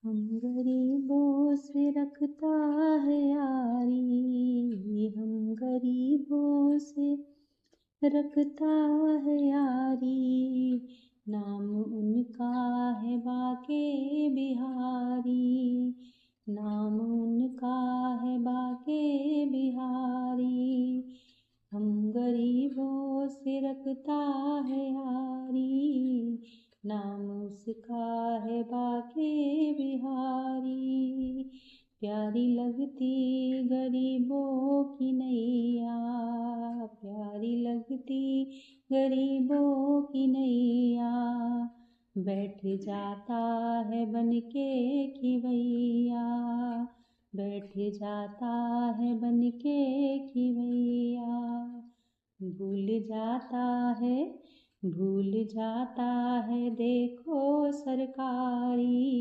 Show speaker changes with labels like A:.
A: हम गरीबों से रखता है यारी, हम गरीबों से रखता है यारी। नाम उनका है बाके बिहारी, नाम उनका है बाके बिहारी। हम गरीबों से रखता है यारी, नाम उसका है बाके बिहारी। प्यारी लगती गरीबों की नैया, प्यारी लगती गरीबों की नैया। बैठ जाता है बनके खिवैया, बैठ जाता है बनके खिवैया। भूल जाता है देखो सरकारी,